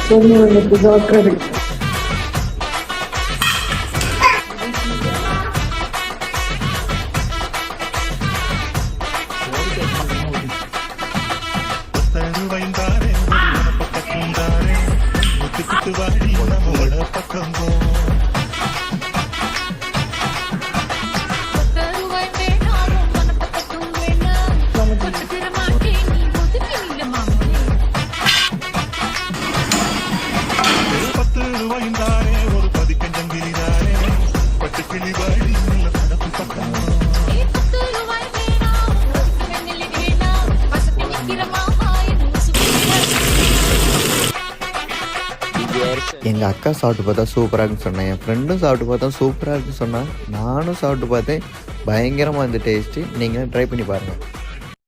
பொண்ணு வந்துட்டு சாப்பிட்றது. எங்கள் அக்கா சாப்பிட்டு பார்த்தா சூப்பராக இருக்குன்னு சொன்னேன், என் ஃப்ரெண்டும் சாப்பிட்டு பார்த்தா சூப்பராக இருக்குன்னு சொன்னான், நானும் சாப்பிட்டு பார்த்தேன். பயங்கரமாக இருந்த டேஸ்ட்டு. நீங்களும் ட்ரை பண்ணி பாருங்கள்.